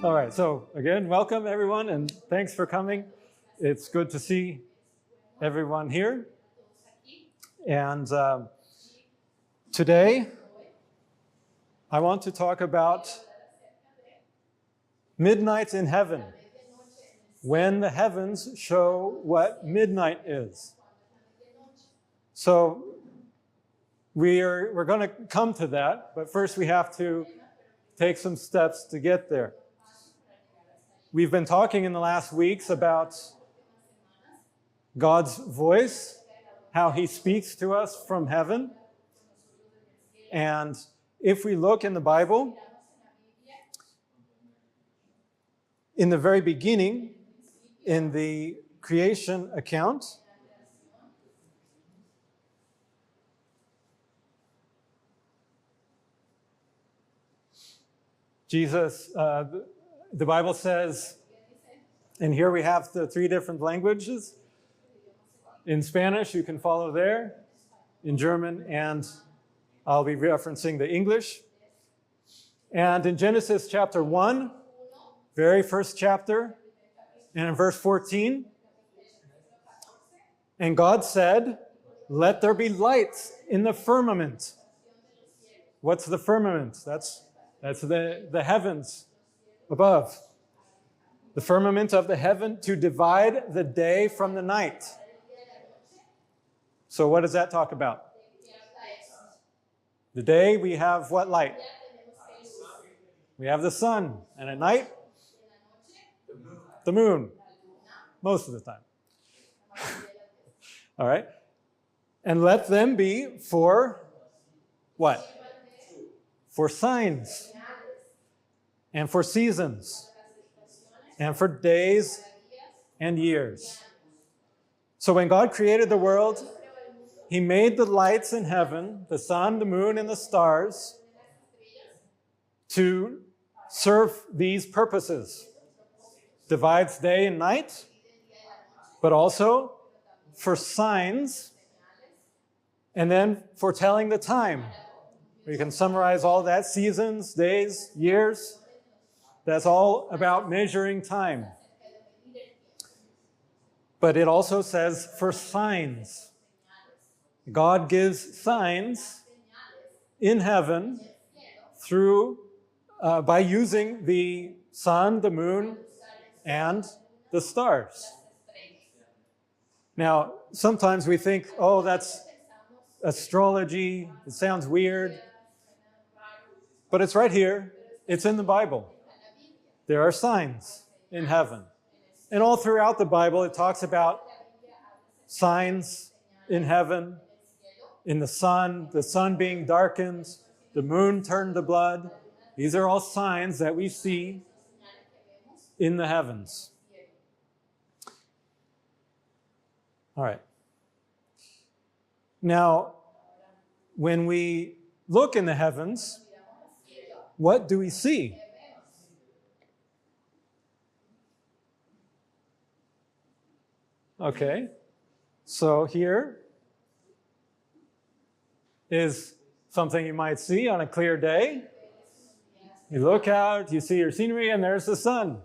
All right, so again, welcome everyone, and thanks for coming. It's good to see everyone here. And today, I want to talk about midnight in heaven, when the heavens show what midnight is. So we're going to come to that, but first we have to take some steps to get there. We've been talking in the last weeks about God's voice, how he speaks to us from heaven. And if we look in the Bible, in the very beginning, in the creation account, Jesus, the Bible says, and here we have the three different languages. In Spanish, you can follow there. In German, and I'll be referencing the English. And in Genesis chapter 1, very first chapter, and in verse 14, and God said, "Let there be light in the firmament." What's the firmament? That's the heavens above. The firmament of the heaven to divide the day from the night. So what does that talk about? The day we have what light? We have the sun. And at night? The moon. Most of the time. All right. And let them be for what? For signs. And for seasons. And for days and years. So when God created the world, he made the lights in heaven, the sun, the moon, and the stars, to serve these purposes. Divides day and night, but also for signs, and then for telling the time. We can summarize all that, seasons, days, years. That's all about measuring time. But it also says for signs. God gives signs in heaven through by using the sun, the moon, and the stars. Now, sometimes we think, oh, that's astrology. It sounds weird. But it's right here. It's in the Bible. There are signs in heaven. And all throughout the Bible, it talks about signs in heaven, in the sun being darkened, the moon turned to blood. These are all signs that we see in the heavens. All right. Now, when we look in the heavens, what do we see? Okay, so here is something you might see on a clear day. You look out, you see your scenery, and there's the sun.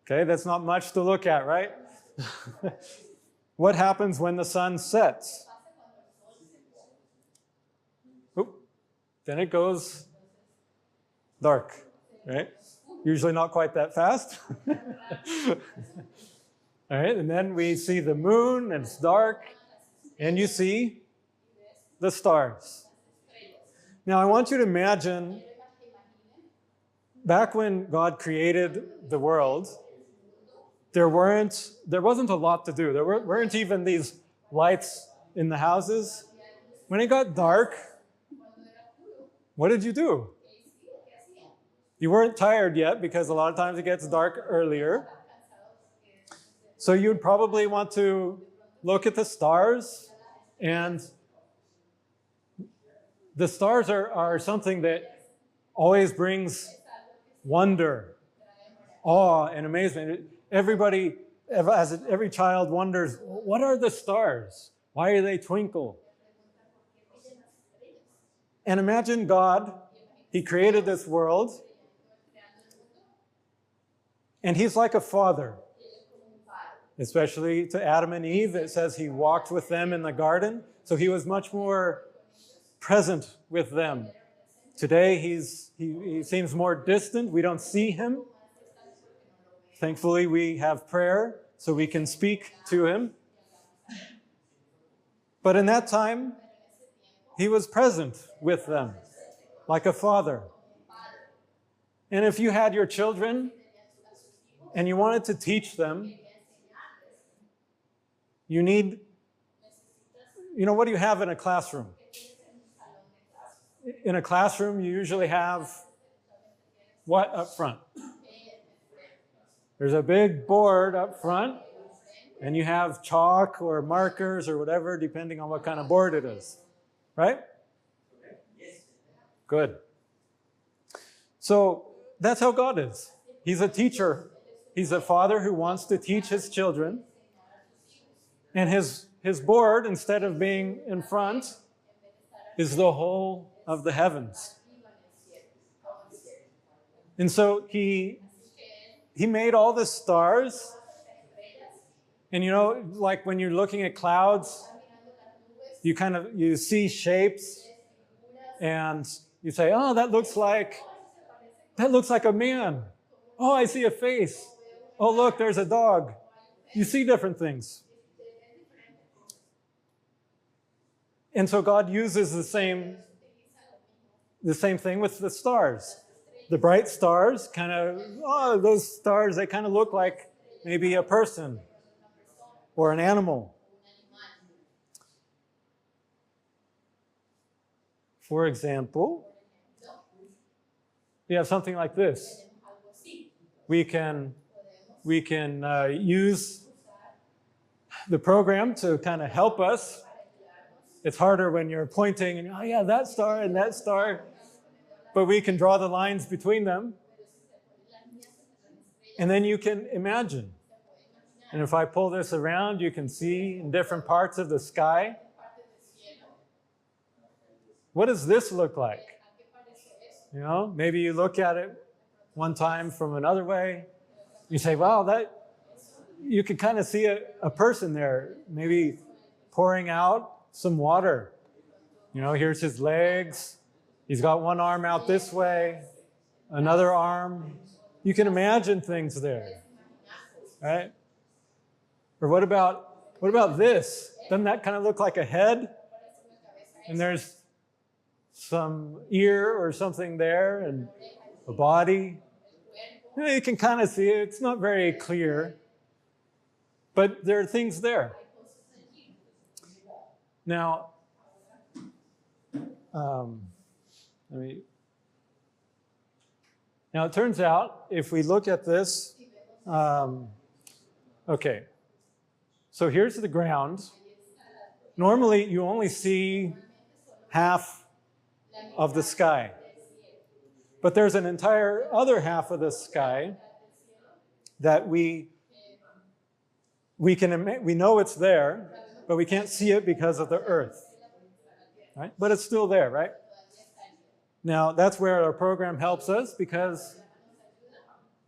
Okay, that's not much to look at, right? What happens when the sun sets? Oop, then it goes dark, right? Usually not quite that fast. All right, and then we see the moon, and it's dark, and you see the stars. Now, I want you to imagine, back when God created the world, there wasn't a lot to do. There weren't even these lights in the houses. When it got dark, what did you do? You weren't tired yet, because a lot of times it gets dark earlier. So you'd probably want to look at the stars, and the stars are something that always brings wonder, awe, and amazement. Everybody, every child wonders, what are the stars? Why do they twinkle? And imagine God, he created this world, And he's like a father, especially to Adam and Eve. It says he walked with them in the garden, so he was much more present with them. Today, he seems more distant. We don't see him. Thankfully, we have prayer, so we can speak to him. But in that time, he was present with them, like a father. And if you had your children and you wanted to teach them, you need, what do you have in a classroom? In a classroom, you usually have what up front? There's a big board up front, and you have chalk or markers or whatever, depending on what kind of board it is. Right? Good. So that's how God is. He's a teacher. He's a father who wants to teach his children. And his board, instead of being in front, is the whole of the heavens. And so he made all the stars. And like when you're looking at clouds, you see shapes, and you say, oh, that looks like a man. Oh, I see a face. Oh, look, there's a dog. You see different things. And so God uses the same thing with the stars. The bright stars those stars, they kind of look like maybe a person or an animal. For example, we have something like this. We can use the program to kind of help us. It's harder when you're pointing and, oh yeah, that star and that star. But we can draw the lines between them. And then you can imagine. And if I pull this around, you can see in different parts of the sky. What does this look like? Maybe you look at it one time from another way. You say, wow, you can kind of see a person there, maybe pouring out some water. Here's his legs. He's got one arm out this way, another arm. You can imagine things there, right? Or what about this? Doesn't that kind of look like a head? And there's some ear or something there, and a body. You can kind of see it. It's not very clear, but there are things there. Now, now it turns out, if we look at this, okay, so here's the ground. Normally, you only see half of the sky, but there's an entire other half of the sky that we know it's there, but we can't see it because of the earth, right? But it's still there, right? Now, that's where our program helps us, because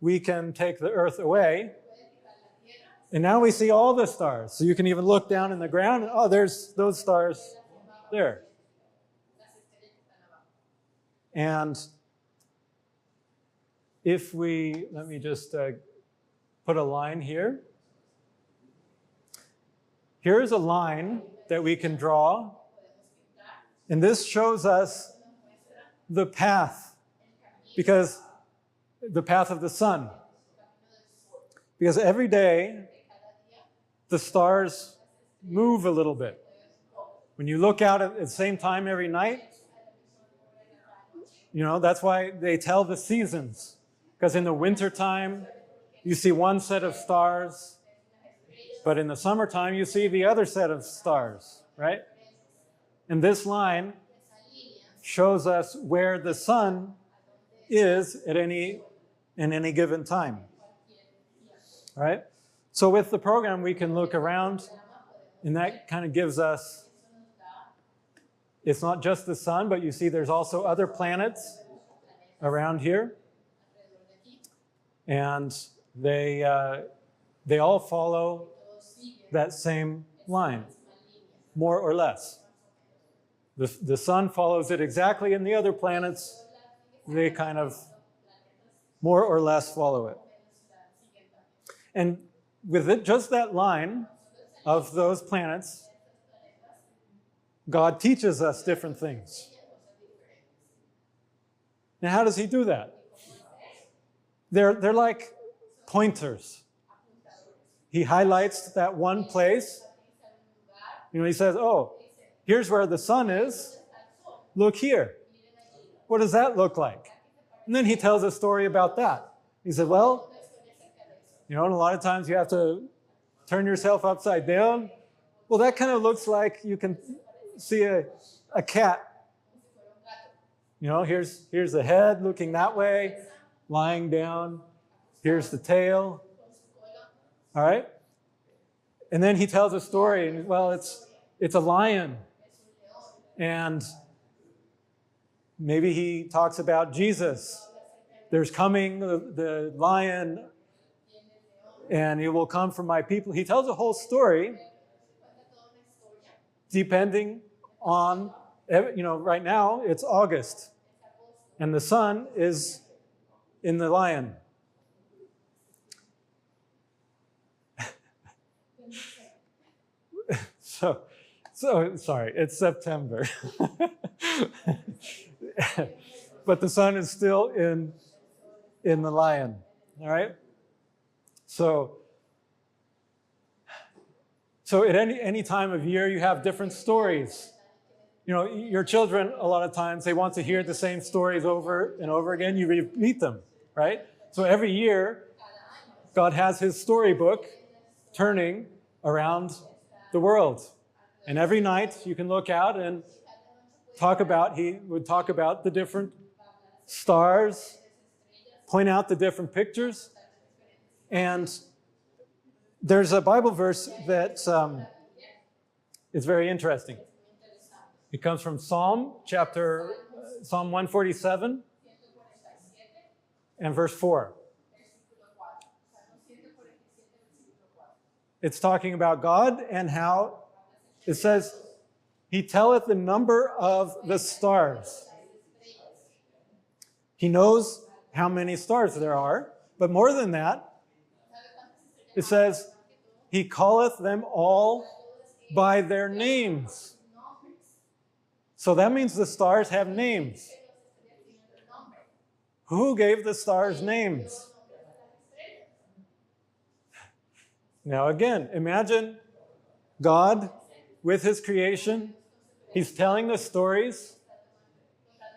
we can take the earth away, and now we see all the stars. So you can even look down in the ground, and oh, there's those stars there. And if let me just put a line here. Here's a line that we can draw, and this shows us the path, because the path of the sun. Because every day, the stars move a little bit. When you look out at the same time every night, that's why they tell the seasons. Because in the wintertime, you see one set of stars, but in the summertime, you see the other set of stars, right? And this line shows us where the sun is in any given time, right? So with the program, we can look around, and that kind of gives us, it's not just the sun, but you see there's also other planets around here. And They all follow that same line, more or less. The sun follows it exactly, and the other planets, they kind of more or less follow it. And with it, just that line of those planets, God teaches us different things. Now, how does he do that? They're like pointers. He highlights that one place. He says, oh, here's where the sun is. Look here. What does that look like? And then he tells a story about that. He said, well, and a lot of times you have to turn yourself upside down. Well, that kind of looks like you can see a cat. Here's the head looking that way, lying down. Here's the tail. All right? And then he tells a story, and well, it's a lion. And maybe he talks about Jesus. There's coming the lion, and he will come from my people. He tells a whole story depending on, right now it's August, and the sun is in the lion. So sorry, it's September. But the sun is still in the lion, all right? So at any time of year, you have different stories. Your children, a lot of times, they want to hear the same stories over and over again. You repeat them, right? So every year, God has his storybook turning around the world. And every night, you can look out and he would talk about the different stars, point out the different pictures. And there's a Bible verse that is very interesting. It comes from Psalm 147 and verse 4. It's talking about God and how it says, he telleth the number of the stars. He knows how many stars there are, but more than that, it says, he calleth them all by their names. So that means the stars have names. Who gave the stars names? Now again, imagine God with his creation. He's telling the stories.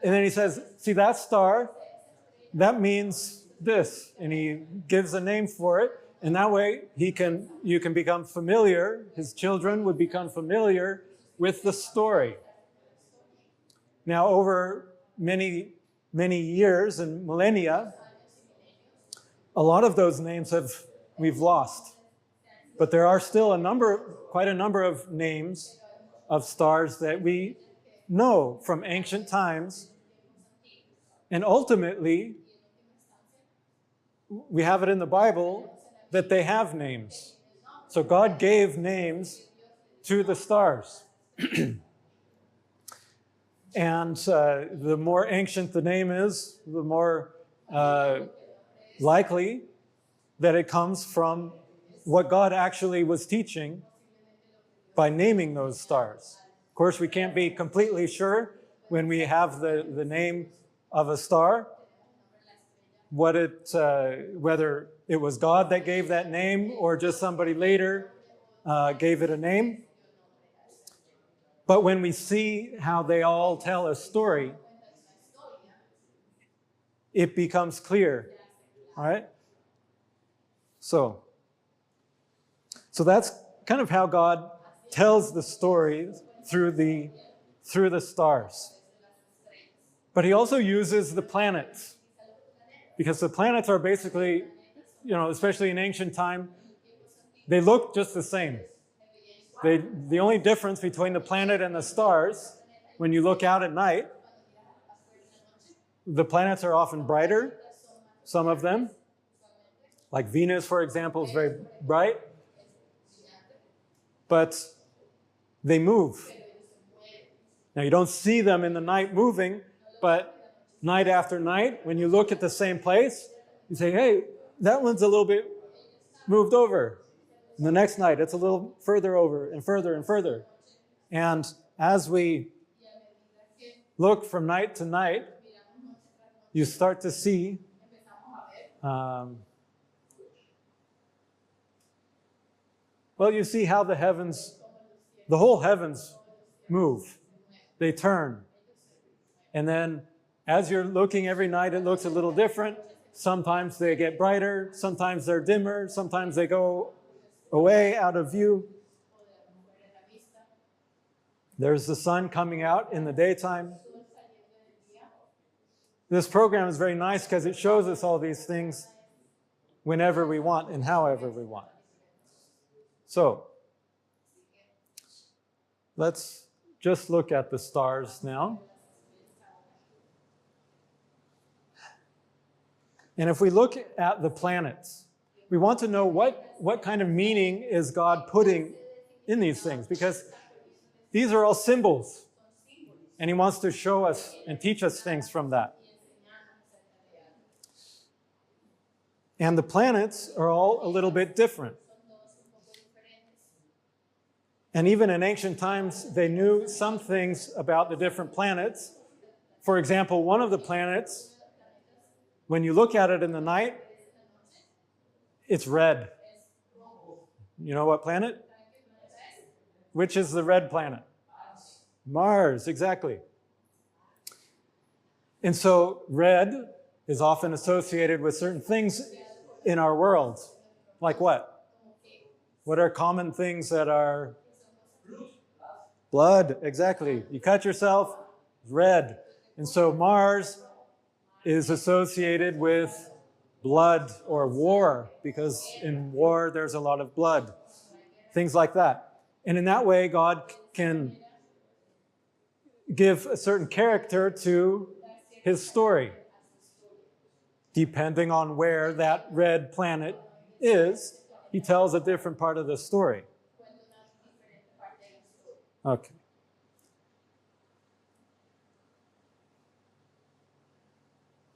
And then he says, see that star? That means this. And he gives a name for it. And that way you can become familiar. His children would become familiar with the story. Now, over many, many years and millennia, a lot of those names we've lost. But there are still quite a number of names of stars that we know from ancient times. And ultimately, we have it in the Bible that they have names. So God gave names to the stars. And the more ancient the name is, the more likely that it comes from what God actually was teaching by naming those stars. Of course, we can't be completely sure when we have the name of a star, whether it was God that gave that name or just somebody later gave it a name. But when we see how they all tell a story, it becomes clear, all right? So that's kind of how God tells the story through the stars. But he also uses the planets, because the planets are basically, especially in ancient time, they look just the same. The only difference between the planet and the stars, when you look out at night, the planets are often brighter, some of them, Like Venus, for example, is very bright, but they move. Now, you don't see them in the night moving, but night after night, when you look at the same place, you say, hey, that one's a little bit moved over. And the next night, it's a little further over and further and further. And as we look from night to night, you start to see you see how the whole heavens move. They turn. And then as you're looking every night, it looks a little different. Sometimes they get brighter, sometimes they're dimmer, sometimes they go away out of view. There's the sun coming out in the daytime. This program is very nice because it shows us all these things whenever we want and however we want. So, let's just look at the stars now. And if we look at the planets, we want to know what kind of meaning is God putting in these things, because these are all symbols, and he wants to show us and teach us things from that. And the planets are all a little bit different. And even in ancient times, they knew some things about the different planets. For example, one of the planets, when you look at it in the night, it's red. You know what planet? Which is the red planet? Mars, exactly. And so red is often associated with certain things in our world. Like what? What are common things that are blood? Exactly. You cut yourself, red. And so Mars is associated with blood or war, because in war there's a lot of blood. Things like that. And in that way, God can give a certain character to his story. Depending on where that red planet is, he tells a different part of the story. Okay.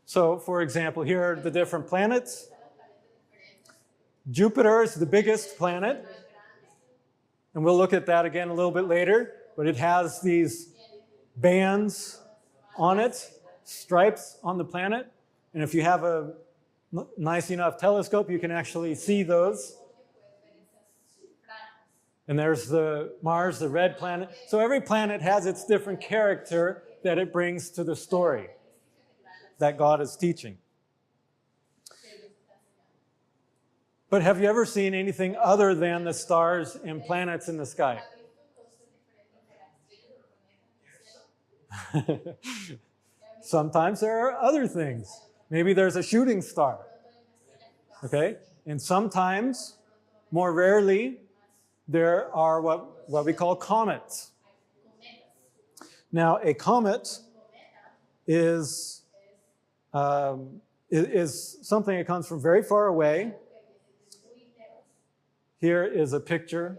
So, for example, here are the different planets. Jupiter is the biggest planet, and we'll look at that again a little bit later, but it has these bands on it, stripes on the planet, and if you have a nice enough telescope, you can actually see those. And there's the Mars, the red planet. So every planet has its different character that it brings to the story that God is teaching. But have you ever seen anything other than the stars and planets in the sky? Sometimes there are other things. Maybe there's a shooting star. Okay? And sometimes, more rarely, there are what we call comets. Now, a comet is something that comes from very far away. Here is a picture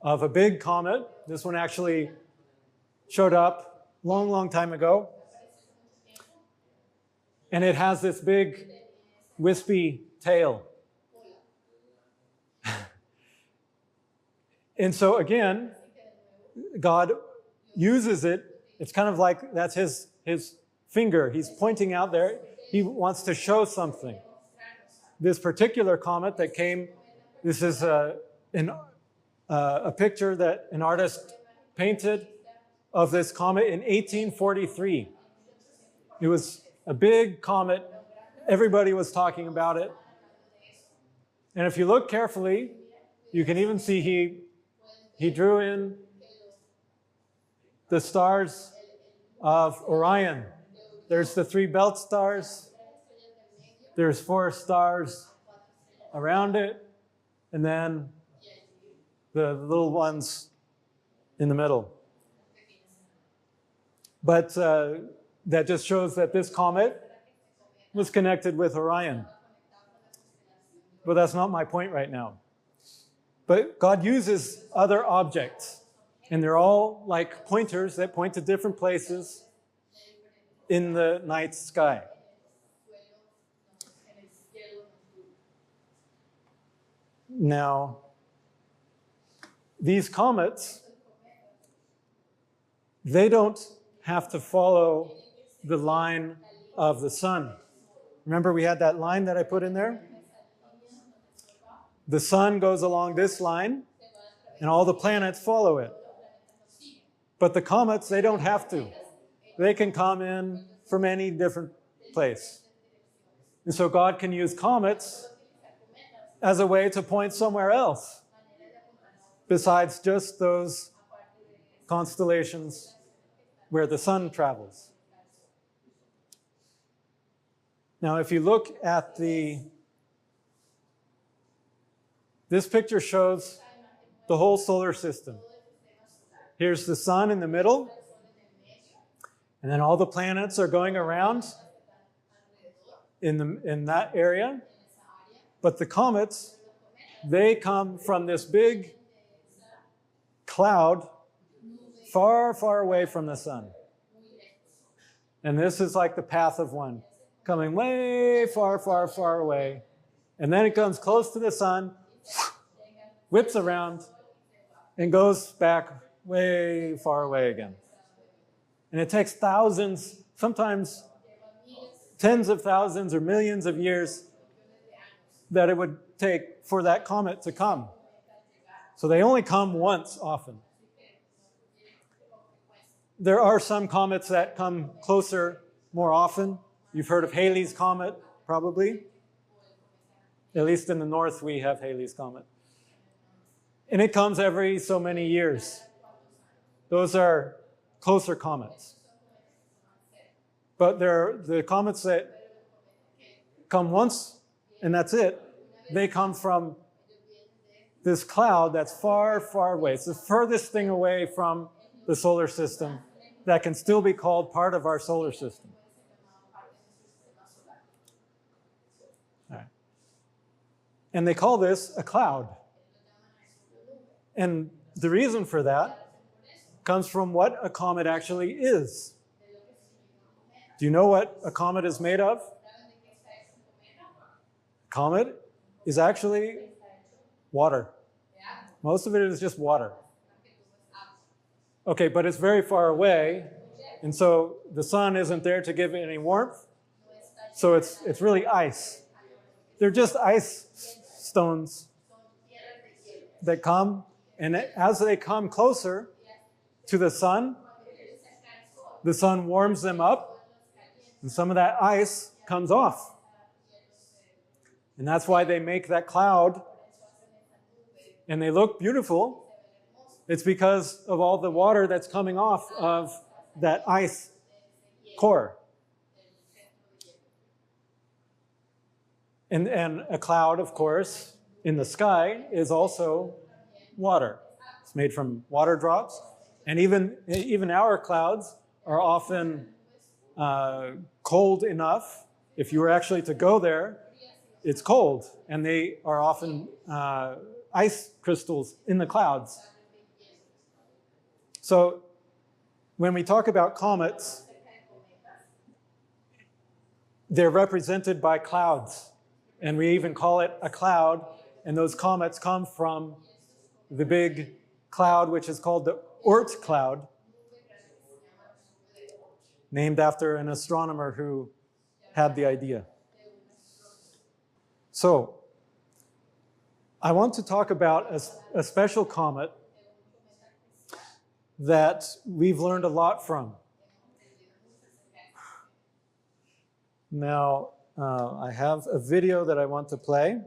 of a big comet. This one actually showed up long, long time ago. And it has this big, wispy tail. And so again, God uses it. It's kind of like that's his finger. He's pointing out there. He wants to show something. This particular comet that came, this is a picture that an artist painted of this comet in 1843. It was a big comet. Everybody was talking about it. And if you look carefully, you can even see he drew in the stars of Orion. There's the 3 belt stars. There's 4 stars around it. And then the little ones in the middle. But that just shows that this comet was connected with Orion. But that's not my point right now. But God uses other objects, and they're all like pointers that point to different places in the night sky. Now, these comets, they don't have to follow the line of the sun. Remember we had that line that I put in there? The sun goes along this line, and all the planets follow it. But the comets, they don't have to. They can come in from any different place. And so God can use comets as a way to point somewhere else, besides just those constellations where the sun travels. Now, if you look at this picture shows the whole solar system. Here's the sun in the middle, and then all the planets are going around in that area. But the comets, they come from this big cloud far, far away from the sun. And this is like the path of one, coming way far, far, far away. And then it comes close to the sun, whips around, and goes back way far away again. And it takes thousands, sometimes tens of thousands or millions of years that it would take for that comet to come. So they only come once often. There are some comets that come closer more often. You've heard of Halley's Comet, probably. At least in the north, we have Halley's Comet. And it comes every so many years. Those are closer comets. But there are the comets that come once, and that's it. They come from this cloud that's far, far away. It's the furthest thing away from the solar system that can still be called part of our solar system. All right. And they call this a cloud. And the reason for that comes from what a comet actually is. Do you know what a comet is made of? A comet is actually water. Most of it is just water. Okay, but it's very far away, and so the sun isn't there to give it any warmth, so it's really ice. They're just ice stones that come, and as they come closer to the sun warms them up, and some of that ice comes off. And that's why they make that cloud, and they look beautiful. It's because of all the water that's coming off of that ice core. And a cloud, of course, in the sky is also water. It's made from water drops. And even our clouds are often cold enough. If you were actually to go there, it's cold. And they are often ice crystals in the clouds. So when we talk about comets, they're represented by clouds. And we even call it a cloud. And those comets come from the big cloud, which is called the Oort cloud, named after an astronomer who had the idea. So I want to talk about a special comet that we've learned a lot from. Now, I have a video that I want to play.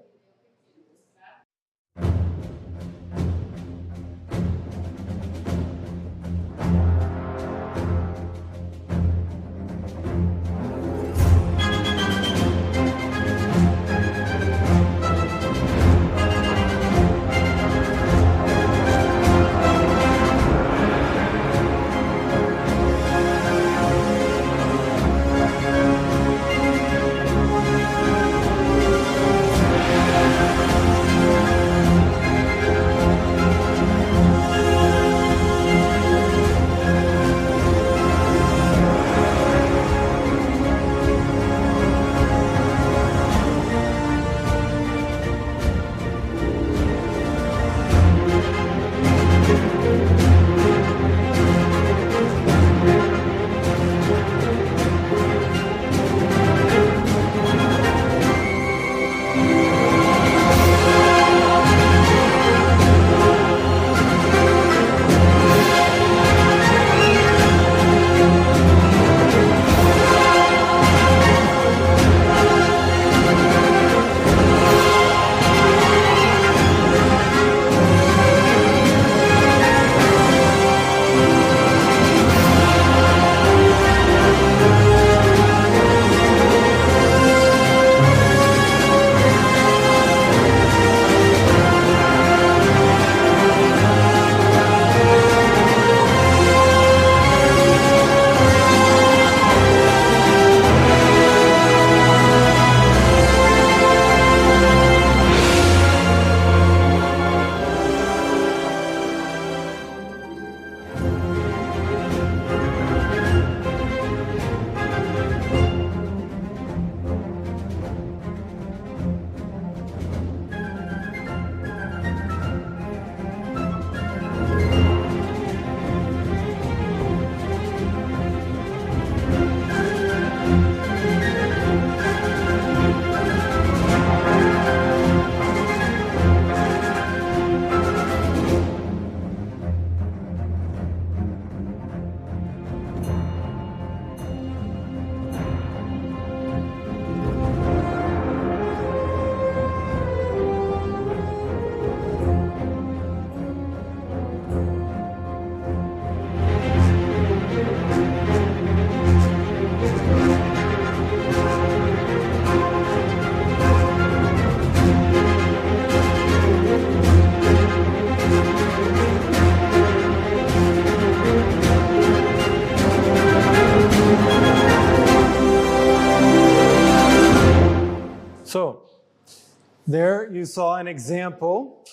There you saw an example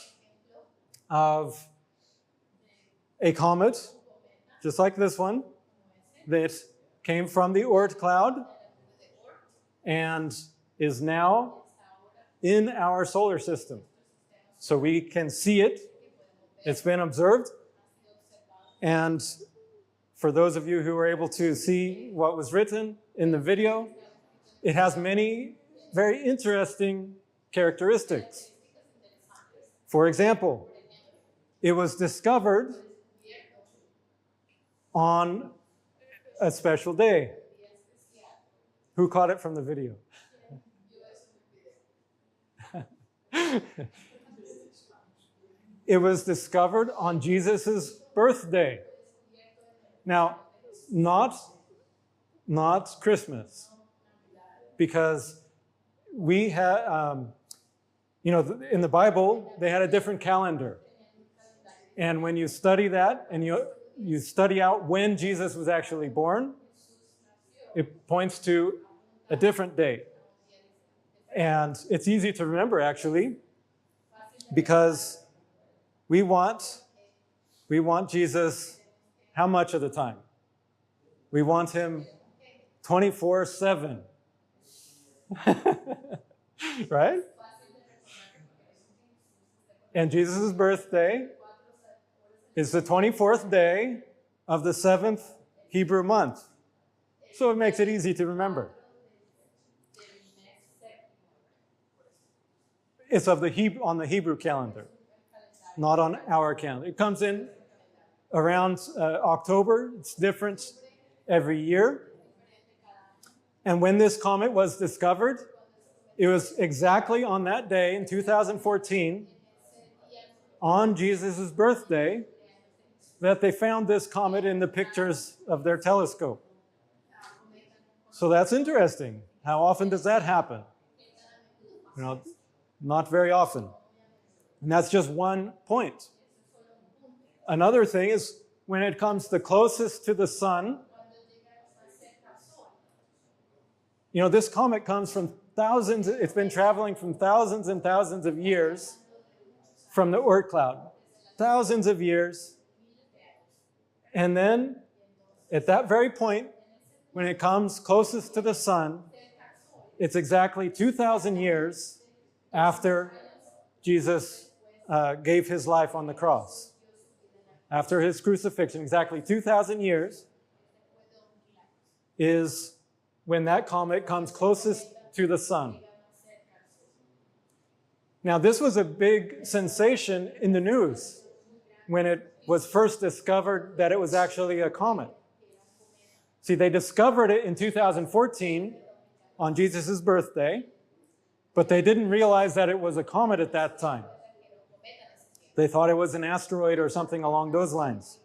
of a comet, just like this one, that came from the Oort cloud and is now in our solar system. So we can see it. It's been observed. And for those of you who were able to see what was written in the video, it has many very interesting characteristics. For example, it was discovered on a special day. Who caught it from the video? It was discovered on Jesus' birthday. Now, not Christmas, because we had, in the Bible, they had a different calendar. And when you study that and you study out when Jesus was actually born, it points to a different date. And it's easy to remember, actually, because we want Jesus how much of the time? We want him 24/7. Right? And Jesus' birthday is the 24th day of the 7th Hebrew month. So it makes it easy to remember. It's on the Hebrew calendar, not on our calendar. It comes in around October. It's different every year. And when this comet was discovered, it was exactly on that day in 2014, on Jesus' birthday, that they found this comet in the pictures of their telescope. So that's interesting. How often does that happen? Not very often. And that's just one point. Another thing is when it comes the closest to the sun, this comet comes from thousands, it's been traveling from thousands and thousands of years from the Oort cloud. Thousands of years. And then at that very point, when it comes closest to the sun, it's exactly 2,000 years after Jesus gave his life on the cross. After his crucifixion, exactly 2,000 years is when that comet comes closest to the sun. Now, this was a big sensation in the news when it was first discovered that it was actually a comet. See, they discovered it in 2014 on Jesus' birthday, but they didn't realize that it was a comet at that time. They thought it was an asteroid or something along those lines.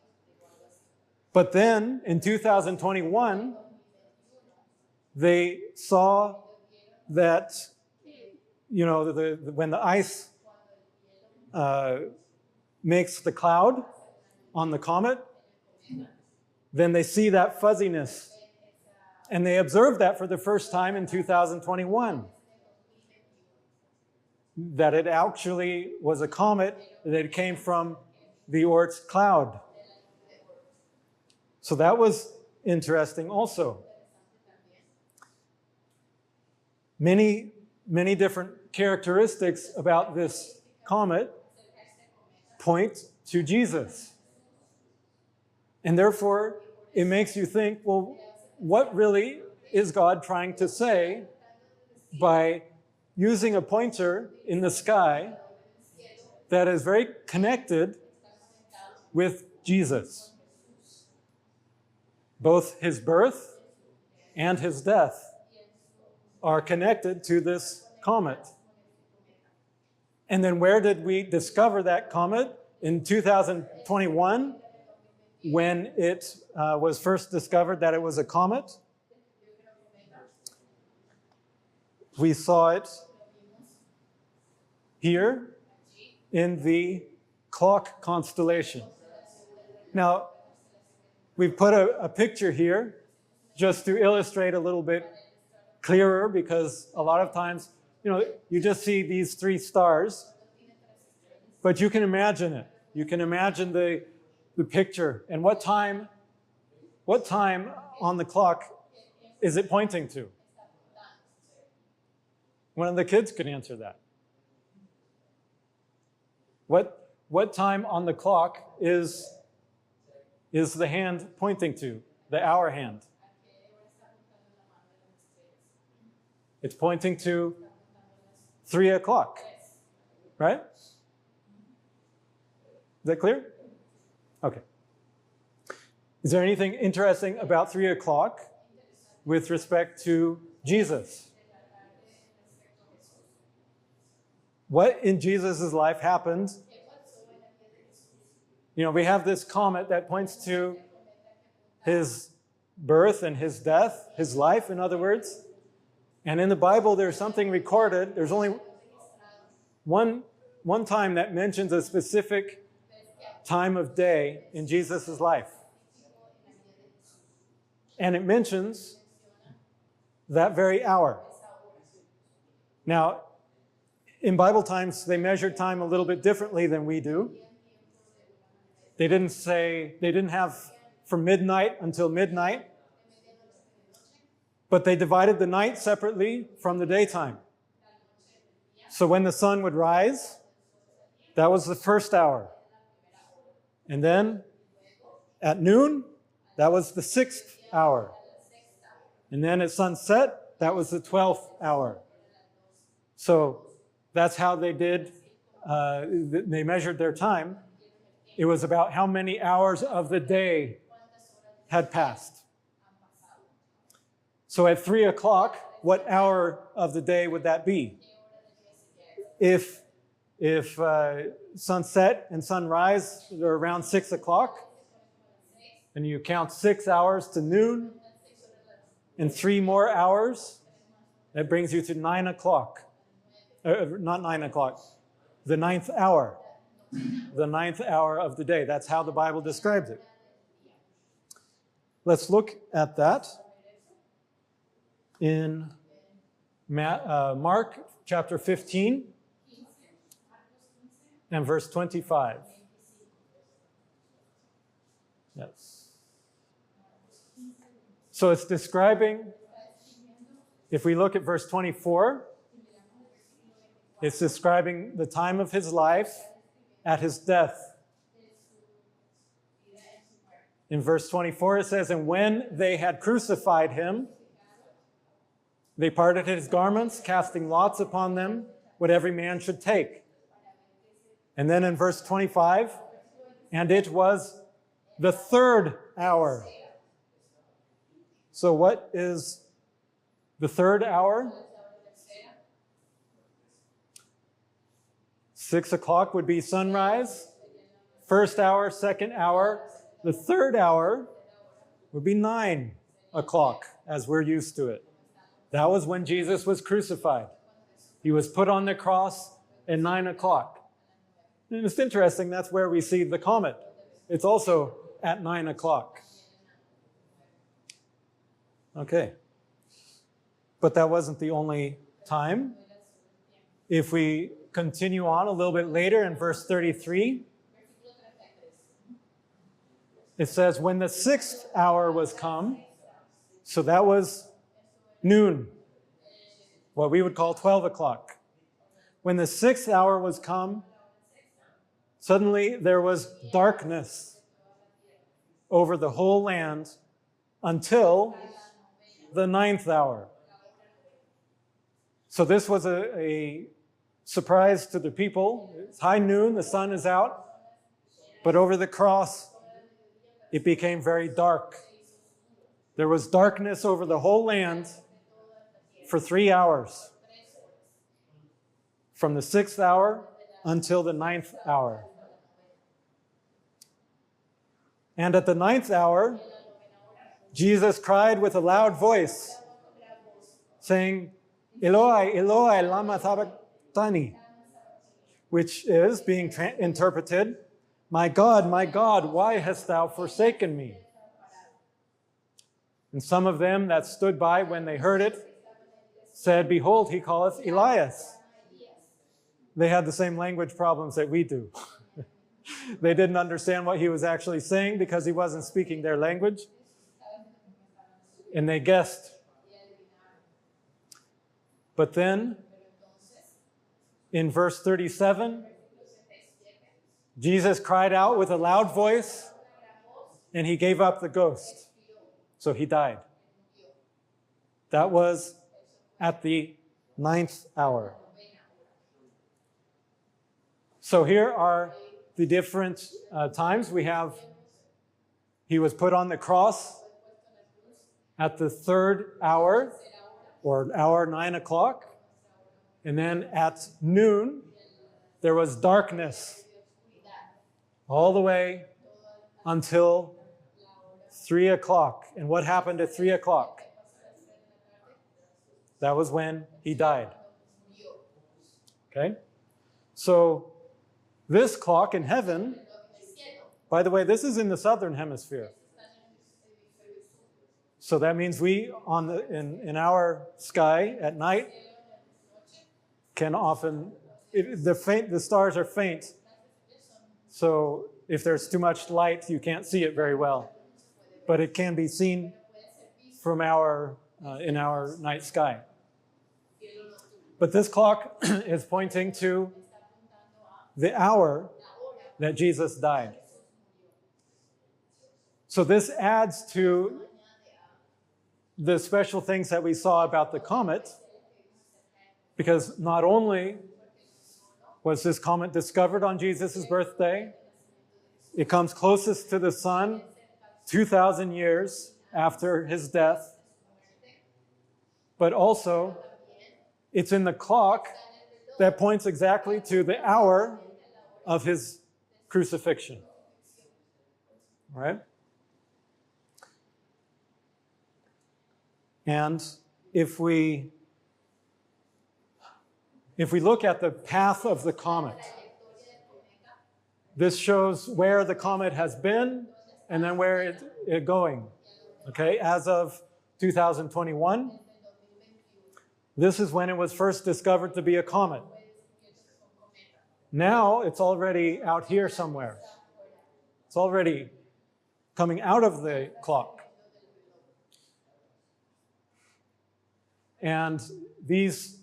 But then, in 2021, they saw that, when the ice makes the cloud on the comet, then they see that fuzziness. And they observed that for the first time in 2021. That it actually was a comet that came from the Oort cloud. So that was interesting also. Many different characteristics about this comet point to Jesus. And therefore, it makes you think, well, what really is God trying to say by using a pointer in the sky that is very connected with Jesus? Both his birth and his death are connected to this comet. And then where did we discover that comet? In 2021, when it was first discovered that it was a comet. We saw it here in the clock constellation. Now, we've put a picture here just to illustrate a little bit clearer, because a lot of times you just see these three stars, but you can imagine it. You can imagine the picture. And what time on the clock is it pointing to? One of the kids could answer that. What time on the clock is the hand pointing to, the hour hand? It's pointing to 3 o'clock, right? Is that clear? Okay. Is there anything interesting about 3 o'clock with respect to Jesus? What in Jesus' life happened? We have this comet that points to his birth and his death, his life, in other words. And in the Bible, there's something recorded. There's only one time that mentions a specific time of day in Jesus' life. And it mentions that very hour. Now, in Bible times, they measured time a little bit differently than we do. They didn't have from midnight until midnight, but they divided the night separately from the daytime. So when the sun would rise, that was the first hour. And then at noon, that was the 6th hour. And then at sunset, that was the 12th hour. So that's how they did, they measured their time. It was about how many hours of the day had passed. So at 3 o'clock, what hour of the day would that be? If sunset and sunrise are around 6 o'clock, and you count 6 hours to noon, and 3 more hours, that brings you to 9 o'clock. Not 9 o'clock, the 9th hour. The 9th hour of the day. That's how the Bible describes it. Let's look at that in Mark chapter 15 and verse 25. Yes. So it's describing, if we look at verse 24, it's describing the time of his life at his death. In verse 24, it says, "And when they had crucified him, they parted his garments, casting lots upon them, what every man should take." And then in verse 25, "And it was the 3rd hour." So what is the 3rd hour? 6 o'clock would be sunrise. 1st hour, 2nd hour. The 3rd hour would be 9 o'clock, as we're used to it. That was when Jesus was crucified. He was put on the cross at 9 o'clock. And it's interesting, that's where we see the comet. It's also at 9 o'clock. Okay. But that wasn't the only time. If we continue on a little bit later in verse 33, it says, "When the 6th hour was come," so that was noon, what we would call 12 o'clock. "When the 6th hour was come, suddenly there was darkness over the whole land until the 9th hour." So this was a surprise to the people. It's high noon, the sun is out, but over the cross, it became very dark. There was darkness over the whole land for 3 hours, from the 6th hour until the 9th hour. And at the 9th hour, Jesus cried with a loud voice, saying, "Eloi, Eloi, lama sabachthani," which is being interpreted, my God, why hast thou forsaken me?" And some of them that stood by when they heard it said, behold, he calleth Elias. They had the same language problems that we do. They didn't understand what he was actually saying because he wasn't speaking their language. And they guessed. But then, in verse 37, Jesus cried out with a loud voice, and he gave up the ghost. So he died. That was at the 9th hour. So here are the different times. We have, he was put on the cross at the 3rd hour, or hour 9 o'clock. And then at noon, there was darkness all the way until 3 o'clock. And what happened at 3 o'clock? That was when he died. Okay? So this clock in heaven, by the way, this is in the southern hemisphere. So that means we, in our sky at night, can often, the stars are faint. So if there's too much light, you can't see it very well. But it can be seen from in our night sky. But this clock is pointing to the hour that Jesus died. So this adds to the special things that we saw about the comet, because not only was this comet discovered on Jesus' birthday, it comes closest to the sun 2,000 years after his death, but also it's in the clock that points exactly to the hour of his crucifixion. All right? And if we look at the path of the comet, this shows where the comet has been and then where it's going. Okay, as of 2021, this is when it was first discovered to be a comet. Now it's already out here somewhere. It's already coming out of the clock. And these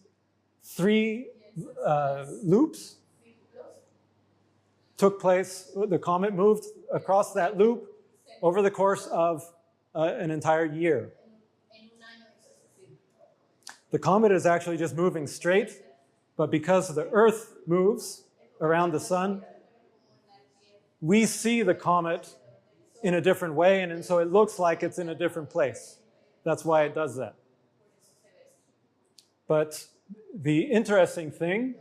3 loops took place, the comet moved across that loop over the course of an entire year. The comet is actually just moving straight, but because the Earth moves around the sun, we see the comet in a different way, and so it looks like it's in a different place. That's why it does that. But the interesting thing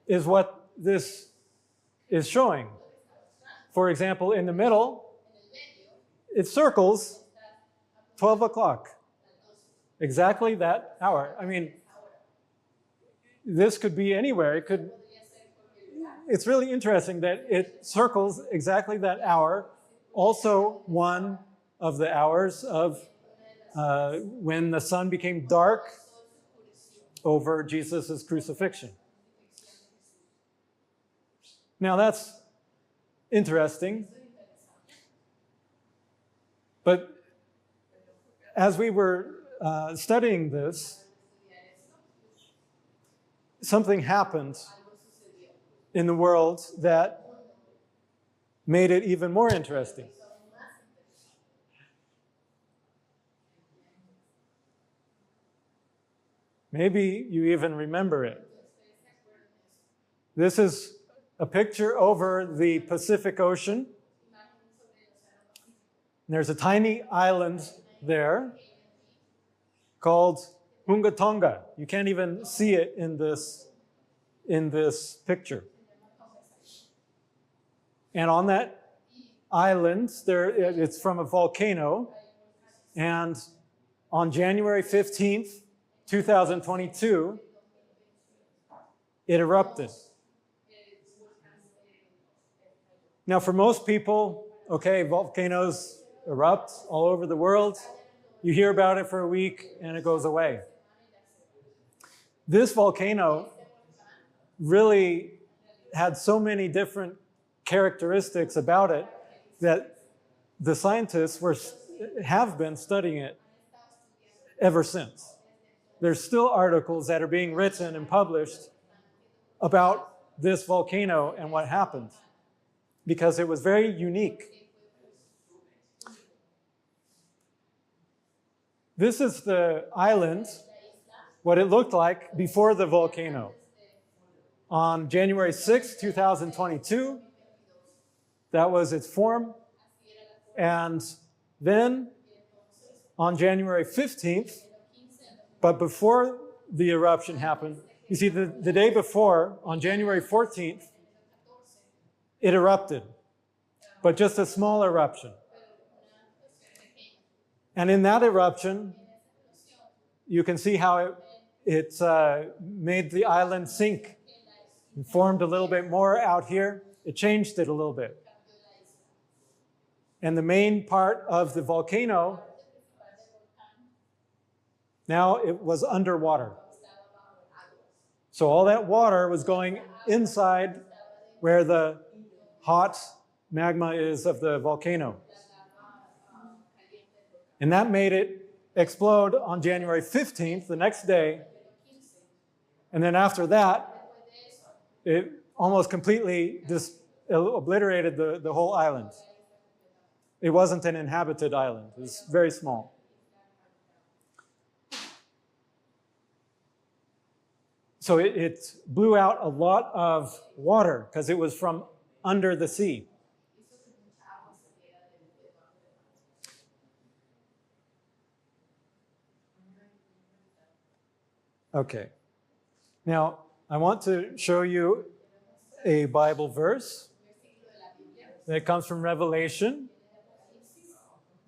is what this is showing. For example, in the middle, it circles 12 o'clock. Exactly that hour. I mean, this could be anywhere. It's really interesting that it circles exactly that hour, also one of the hours of when the sun became dark over Jesus' crucifixion. Now that's interesting. But as we were studying this, something happened in the world that made it even more interesting. Maybe you even remember it. This is a picture over the Pacific Ocean. There's a tiny island there called Hungatonga. You can't even see it in this picture. And on that island, it's from a volcano, and on January 15th, 2022, it erupted. Now, for most people, okay, volcanoes erupt all over the world. You hear about it for a week and it goes away. This volcano really had so many different characteristics about it that the scientists have been studying it ever since. There's still articles that are being written and published about this volcano and what happened, because it was very unique. This is the island, what it looked like before the volcano. On January 6, 2022, that was its form. And then on January 15th, but before the eruption happened, you see, the day before, on January 14th, it erupted, but just a small eruption. And in that eruption, you can see how it made the island sink. It formed a little bit more out here. It changed it a little bit. And the main part of the volcano, now it was underwater. So all that water was going inside where the hot magma is of the volcano. And that made it explode on January 15th, the next day. And then after that, it almost completely just obliterated the whole island. It wasn't an inhabited island. It was very small. So it blew out a lot of water because it was from under the sea. Okay. Now, I want to show you a Bible verse that comes from Revelation,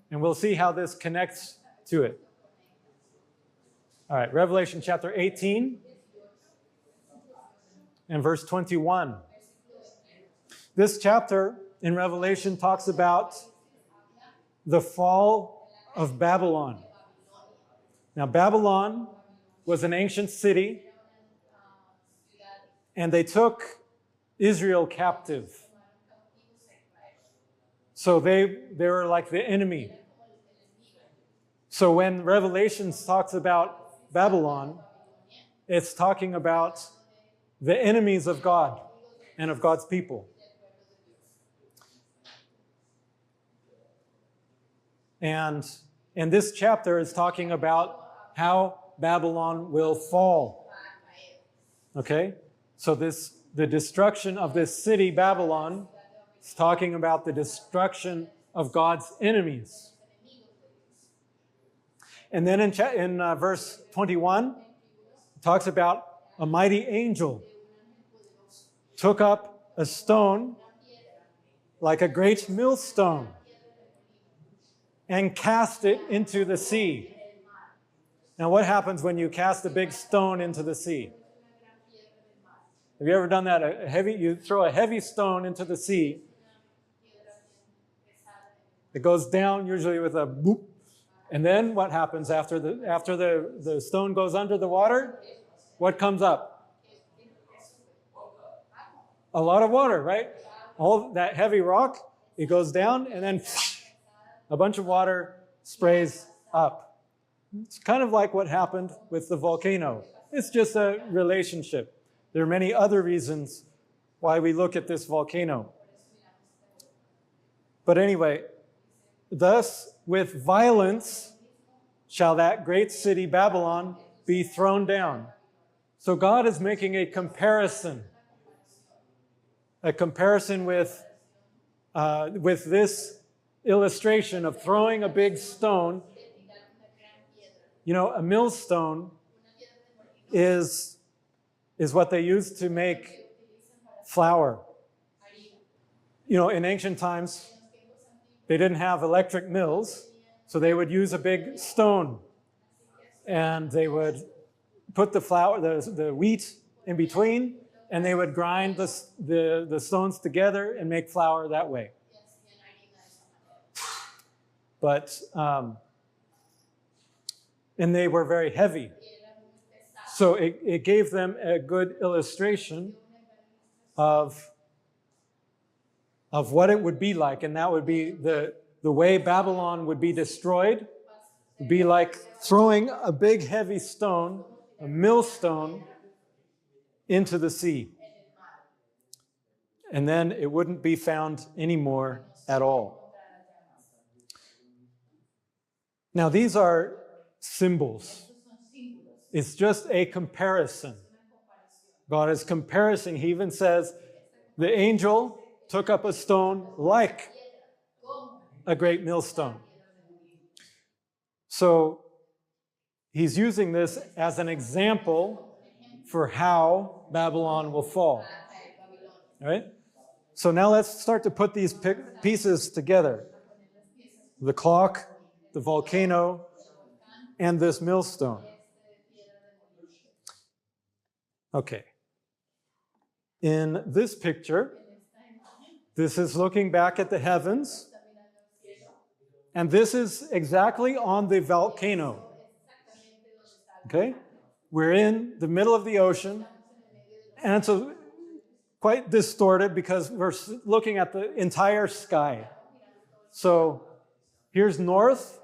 and we'll see how this connects to it. All right, Revelation chapter 18 and verse 21. This chapter in Revelation talks about the fall of Babylon. Now, Babylon was an ancient city, and they took Israel captive. So they were like the enemy. So when Revelation talks about Babylon, it's talking about the enemies of God and of God's people. And this chapter is talking about how Babylon will fall. Okay? So the destruction of this city, Babylon, is talking about the destruction of God's enemies. And then in verse 21, it talks about a mighty angel took up a stone like a great millstone and cast it into the sea. Now, what happens when you cast a big stone into the sea? Have you ever done that? You throw a heavy stone into the sea. It goes down usually with a boop. And then what happens after the stone goes under the water? What comes up? A lot of water, right? All that heavy rock, it goes down, and then a bunch of water sprays up. It's kind of like what happened with the volcano. It's just a relationship. There are many other reasons why we look at this volcano. But anyway, thus with violence shall that great city Babylon be thrown down. So God is making a comparison with this illustration of throwing a big stone. You know, a millstone is what they used to make flour. You know, in ancient times, they didn't have electric mills, so they would use a big stone, and they would put the flour, the wheat in between, and they would grind the stones together and make flour that way. But and they were very heavy. So it gave them a good illustration of what it would be like, and that would be the way Babylon would be destroyed. Would be like throwing a big heavy stone, a millstone, into the sea. And then it wouldn't be found anymore at all. Now, these are symbols. It's just a comparison. God is comparing. He even says, the angel took up a stone like a great millstone. So he's using this as an example for how Babylon will fall. All right? So now let's start to put these pieces together. The clock, the volcano, and this millstone. Okay. In this picture, this is looking back at the heavens, and this is exactly on the volcano. Okay? We're in the middle of the ocean, and it's quite distorted because we're looking at the entire sky. So here's north,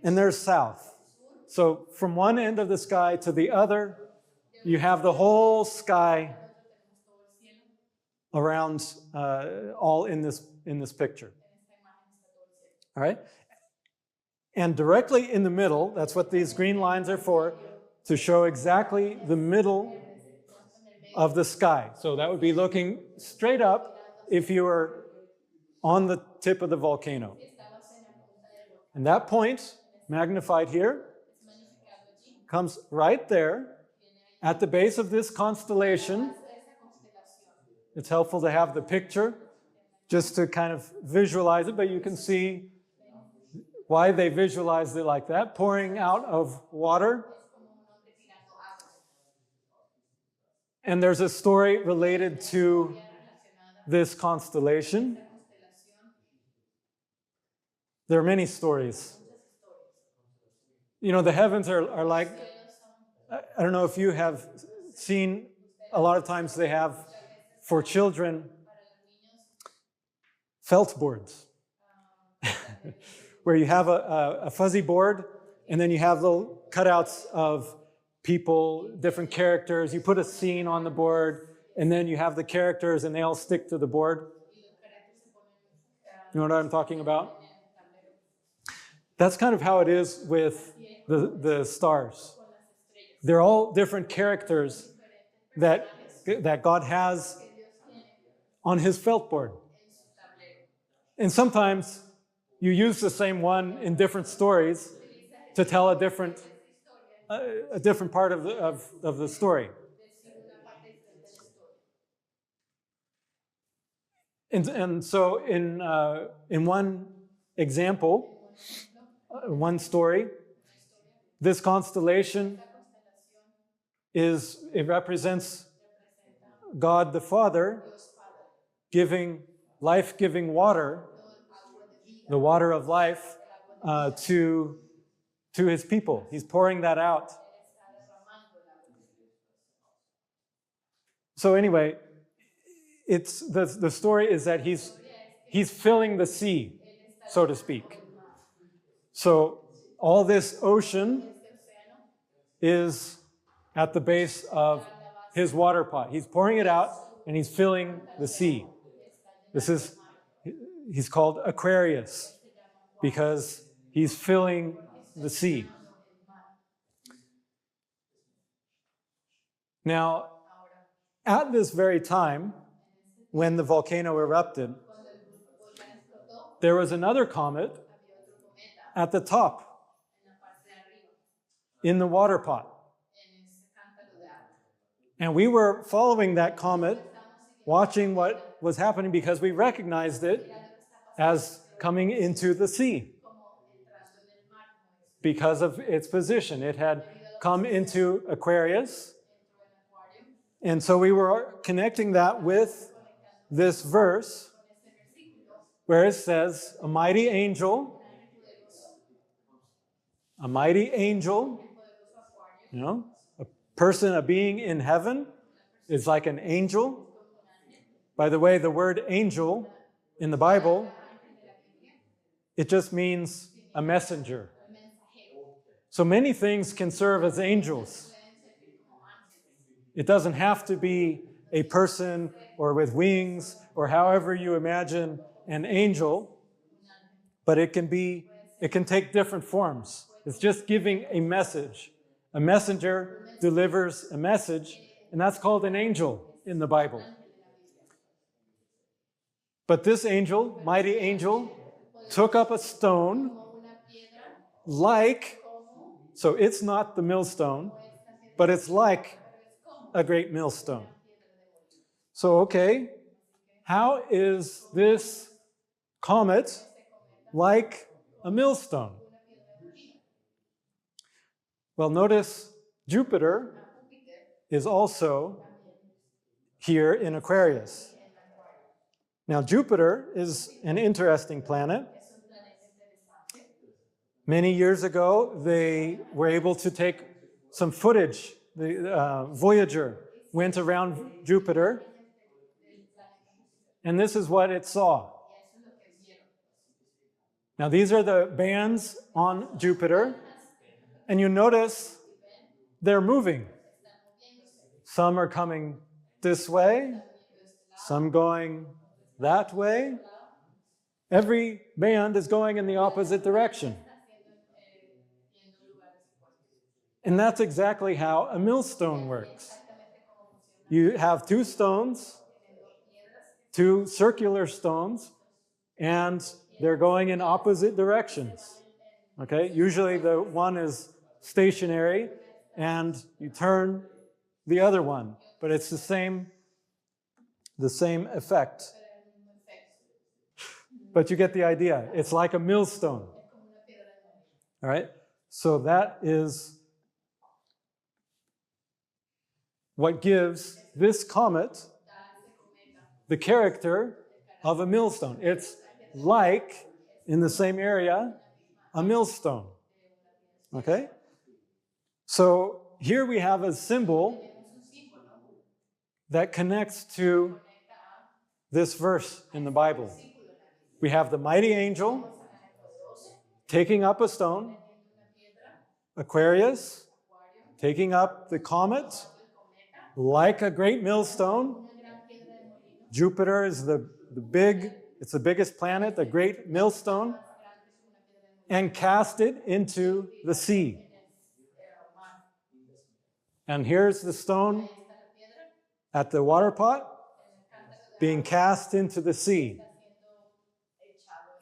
and there's south. So from one end of the sky to the other, you have the whole sky around, all in this picture. All right? And directly in the middle, that's what these green lines are for, to show exactly the middle of the sky. So that would be looking straight up if you were on the tip of the volcano. And that point, magnified here, comes right there at the base of this constellation. It's helpful to have the picture just to kind of visualize it, but you can see why they visualized it like that, pouring out of water. And there's a story related to this constellation. There are many stories. You know, the heavens are like, I don't know if you have seen, a lot of times they have, for children, felt boards, where you have a fuzzy board, and then you have little cutouts of people, different characters. You put a scene on the board, and then you have the characters, and they all stick to the board. You know what I'm talking about? That's kind of how it is with the stars. They're all different characters that God has on his felt board. And sometimes you use the same one in different stories to tell a different part of the story. And so in one example, one story, this constellation it represents God the Father giving life-giving water, the water of life, to his people. He's pouring that out. So anyway, it's the story is that he's filling the sea, so to speak. So all this ocean is at the base of his water pot. He's pouring it out, and he's filling the sea. He's called Aquarius because he's filling the sea. Now, at this very time, when the volcano erupted, there was another comet at the top in the water pot. And we were following that comet, watching what was happening because we recognized it as coming into the sea because of its position. It had come into Aquarius. And so we were connecting that with this verse where it says, a mighty angel, you know, a person, a being in heaven, is like an angel. By the way, the word angel in the Bible, it just means a messenger. So many things can serve as angels. It doesn't have to be a person or with wings or however you imagine an angel, but it can take different forms. It's just giving a message. A messenger delivers a message, and that's called an angel in the Bible. But this angel, mighty angel, took up a stone so it's not the millstone, but it's like a great millstone. So, okay, how is this comet like a millstone? Well, notice Jupiter is also here in Aquarius. Now, Jupiter is an interesting planet. Many years ago, they were able to take some footage. The Voyager went around Jupiter, and this is what it saw. Now, these are the bands on Jupiter, and you notice they're moving. Some are coming this way, some going that way. Every band is going in the opposite direction. And that's exactly how a millstone works. You have two stones, two circular stones, and they're going in opposite directions. Okay? Usually the one is stationary and you turn the other one, but it's the same effect. But you get the idea. It's like a millstone. All right? So that is what gives this comet the character of a millstone. It's like, in the same area, a millstone. Okay? So here we have a symbol that connects to this verse in the Bible. We have the mighty angel taking up a stone, Aquarius taking up the comet like a great millstone. Jupiter is it's the biggest planet, the great millstone, and cast it into the sea. And here's the stone at the water pot being cast into the sea.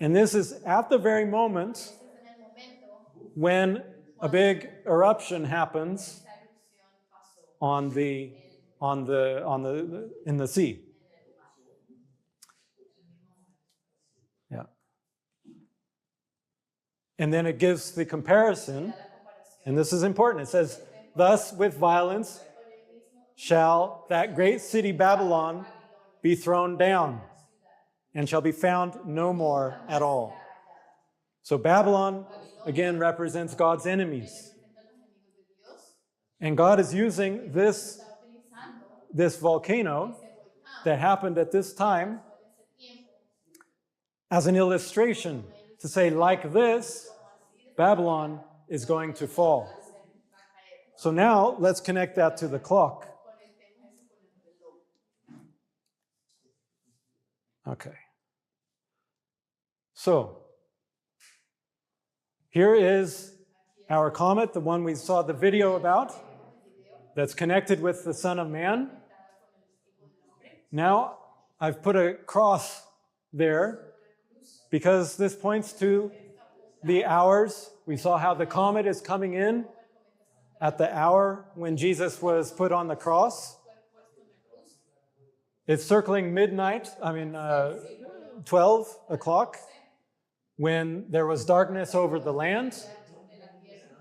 And this is at the very moment when a big eruption happens in the sea. Yeah. And then it gives the comparison, and this is important. It says, "Thus with violence shall that great city Babylon be thrown down, and shall be found no more at all." So Babylon, again, represents God's enemies. And God is using this volcano that happened at this time as an illustration to say, like this, Babylon is going to fall. So now let's connect that to the clock. Okay. So here is our comet, the one we saw the video about, that's connected with the Son of Man. Now, I've put a cross there because this points to the hours. We saw how the comet is coming in at the hour when Jesus was put on the cross. It's circling 12 o'clock, when there was darkness over the land.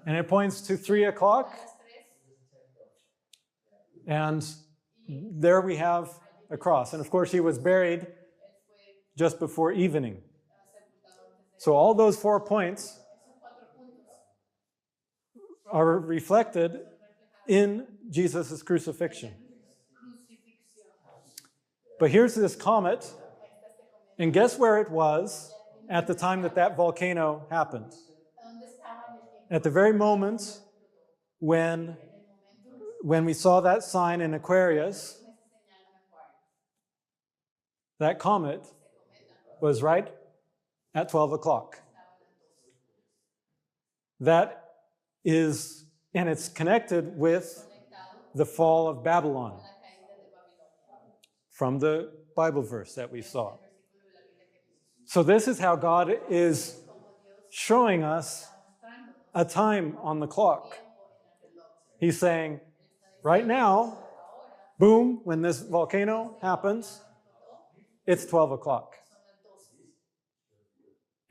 And it points to 3 o'clock. And there we have a cross. And of course, he was buried just before evening. So all those 4 points are reflected in Jesus' crucifixion. But here's this comet, and guess where it was at the time that that volcano happened? At the very moment when we saw that sign in Aquarius, that comet was right at 12 o'clock. That is, and it's connected with the fall of Babylon from the Bible verse that we saw. So this is how God is showing us a time on the clock. He's saying, right now, boom, when this volcano happens, it's 12 o'clock.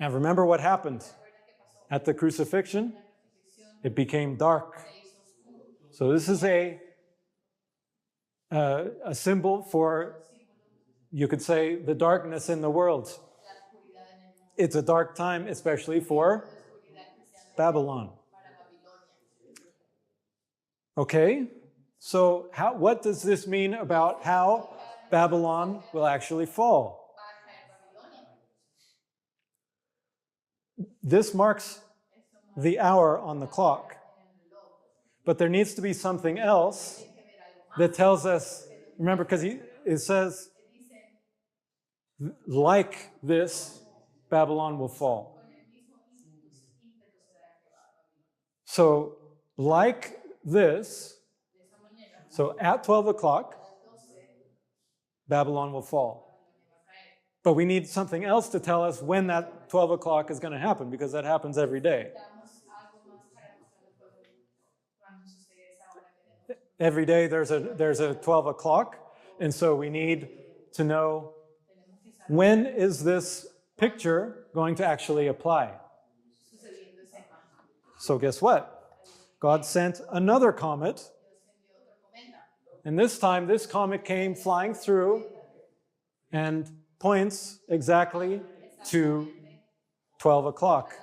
And remember what happened at the crucifixion? It became dark. So this is a symbol for, you could say, the darkness in the world. It's a dark time, especially for Babylon. Okay, so what does this mean about how Babylon will actually fall? This marks the hour on the clock. But there needs to be something else that tells us, remember, because it says, like this, Babylon will fall. So, like this, so at 12 o'clock, Babylon will fall. But we need something else to tell us when that 12 o'clock is going to happen, because that happens every day. Every day there's a 12 o'clock, and so we need to know when is this picture going to actually apply. So guess what? God sent another comet, and this time this comet came flying through and points exactly to 12 o'clock,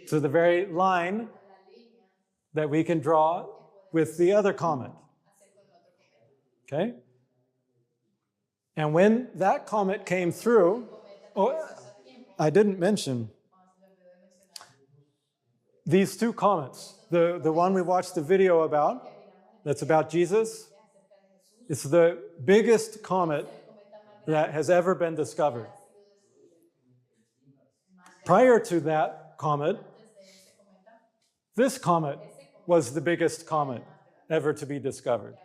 to the very line that we can draw with the other comet. Okay? And when that comet came through, I didn't mention these two comets. The one we watched the video about, that's about Jesus, it's the biggest comet that has ever been discovered. Prior to that comet, this comet was the biggest comet ever to be discovered.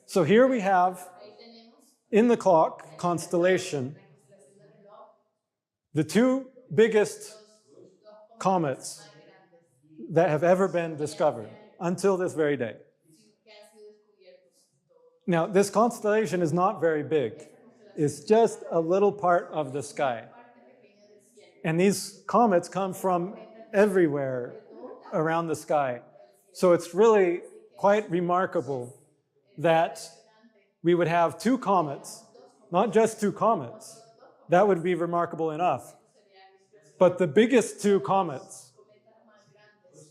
So here we have, in the clock constellation, the two biggest comets that have ever been discovered until this very day. Now, this constellation is not very big. It's just a little part of the sky. And these comets come from everywhere around the sky. So it's really quite remarkable that we would have two comets, not just two comets. That would be remarkable enough. But the biggest two comets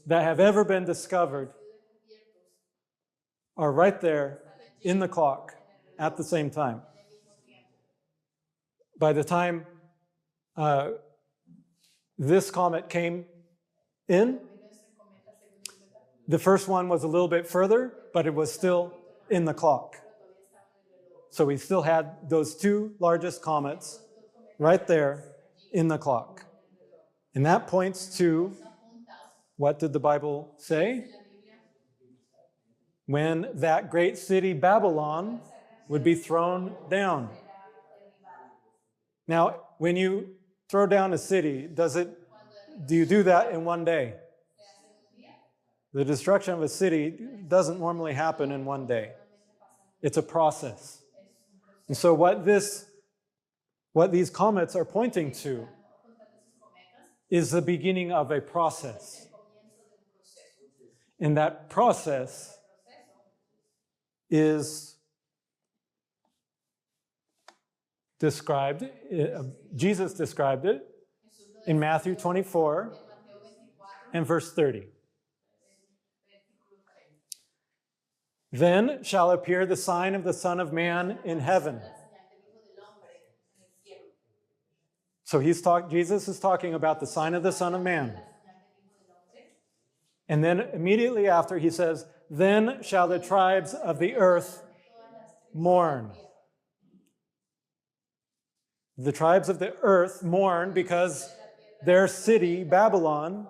that have ever been discovered are right there in the clock at the same time. By the time this comet came in, the first one was a little bit further, but it was still in the clock. So we still had those two largest comets right there in the clock. And that points to, what did the Bible say? When that great city Babylon would be thrown down. Now, when you throw down a city, do you do that in one day? The destruction of a city doesn't normally happen in one day. It's a process. And so what these comets are pointing to is the beginning of a process. And that process is described, Jesus described it in Matthew 24 and verse 30. Then shall appear the sign of the Son of Man in heaven. So Jesus is talking about the sign of the Son of Man. And then immediately after he says, then shall the tribes of the earth mourn. The tribes of the earth mourn because their city, Babylon,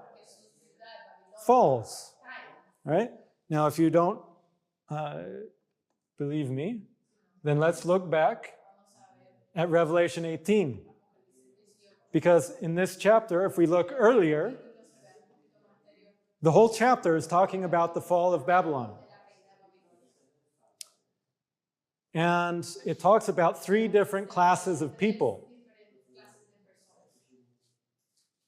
falls. Right? Now, if you don't believe me, then let's look back at Revelation 18. Because in this chapter, if we look earlier, the whole chapter is talking about the fall of Babylon. And it talks about 3 different classes of people.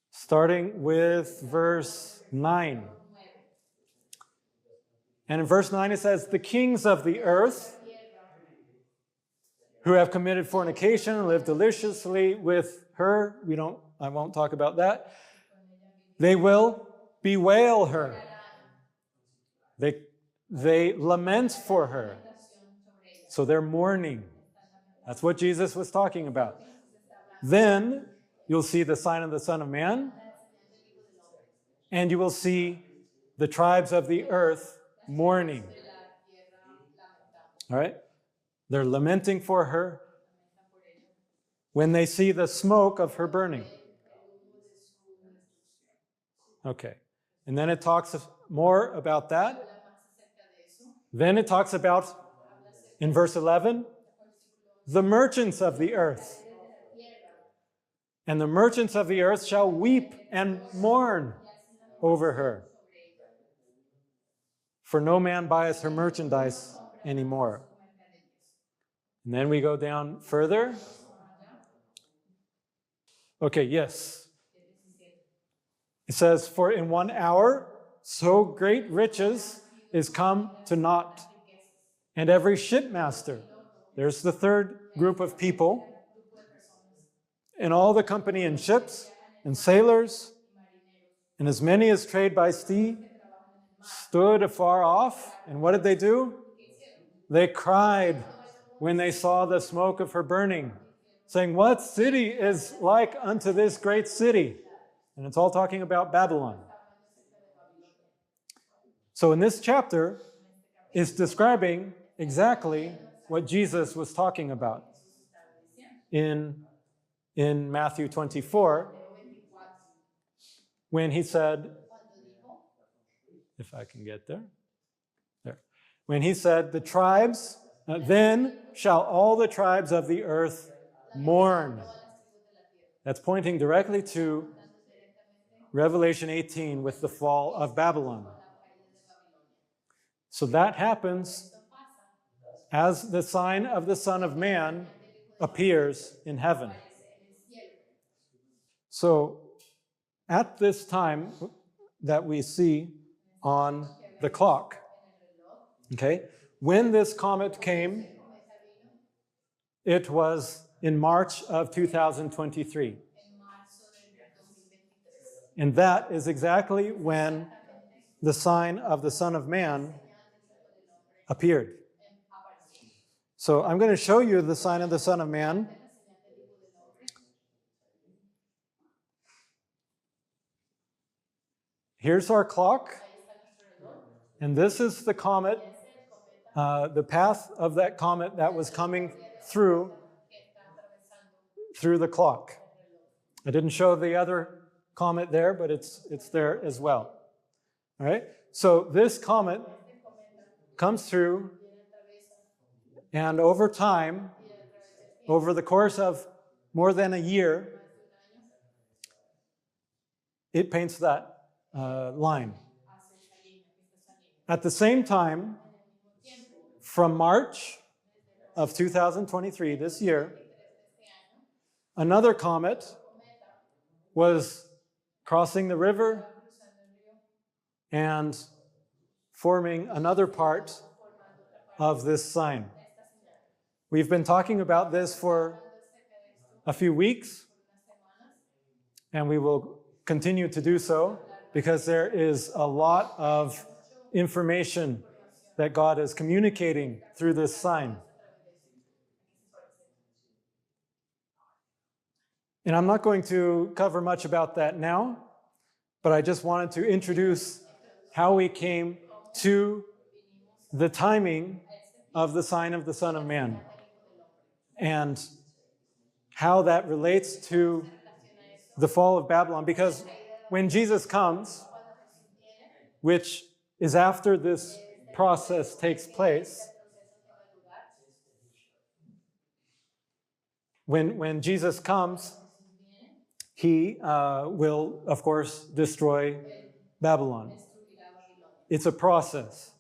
Starting with verse 9. And in verse 9 it says, the kings of the earth who have committed fornication and lived deliciously with her, I won't talk about that, they will bewail her. They lament for her. So they're mourning. That's what Jesus was talking about. Then you'll see the sign of the Son of Man, and you will see the tribes of the earth mourning. All right? They're lamenting for her when they see the smoke of her burning. Okay. And then it talks more about that. Then it talks about, in verse 11, the merchants of the earth. And the merchants of the earth shall weep and mourn over her. For no man buyeth her merchandise anymore. And then we go down further. Okay, yes. It says, for in 1 hour, so great riches is come to naught. And every shipmaster, there's the 3rd group of people, and all the company in ships and sailors, and as many as trade by sea, stood afar off. And what did they do? They cried when they saw the smoke of her burning, saying, what city is like unto this great city? And it's all talking about Babylon. So in this chapter, it's describing exactly what Jesus was talking about in Matthew 24, when he said, if I can get there, when he said, the tribes, then shall all the tribes of the earth mourn. That's pointing directly to Revelation 18 with the fall of Babylon. So that happens as the sign of the Son of Man appears in heaven. So at this time that we see on the clock, okay, when this comet came, it was in March of 2023. And that is exactly when the sign of the Son of Man appeared. So I'm going to show you the sign of the Son of Man. Here's our clock. And this is the comet, the path of that comet that was coming through the clock. I didn't show the other comet there, but it's there as well. All right? So this comet comes through, and over time, over the course of more than a year, it paints that line. At the same time, from March of 2023, this year, another comet was crossing the river and forming another part of this sign. We've been talking about this for a few weeks, and we will continue to do so because there is a lot of information that God is communicating through this sign. And I'm not going to cover much about that now, but I just wanted to introduce how we came to the timing of the sign of the Son of Man and how that relates to the fall of Babylon. Because when Jesus comes, which is after this process takes place, when Jesus comes, he will, of course, destroy Babylon. It's a process,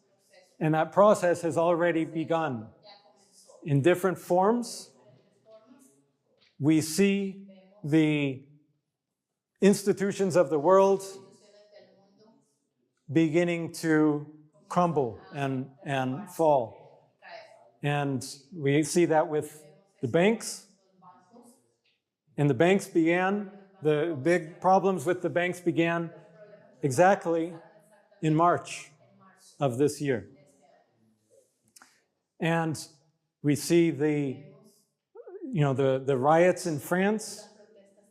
and that process has already begun. In different forms, we see the institutions of the world beginning to crumble and fall. And we see that with the banks. And the banks began, the big problems with the banks began exactly in March of this year. And we see the riots in France,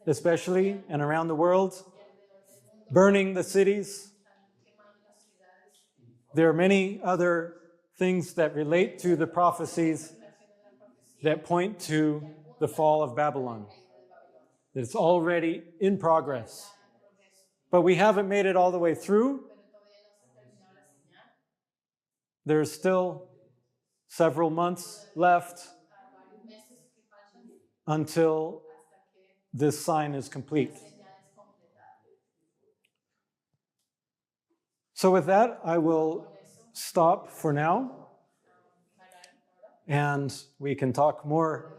especially, and around the world, burning the cities. There are many other things that relate to the prophecies that point to the fall of Babylon. It's already in progress. But we haven't made it all the way through. There's still several months left until this sign is complete. So with that, I will stop for now, and we can talk more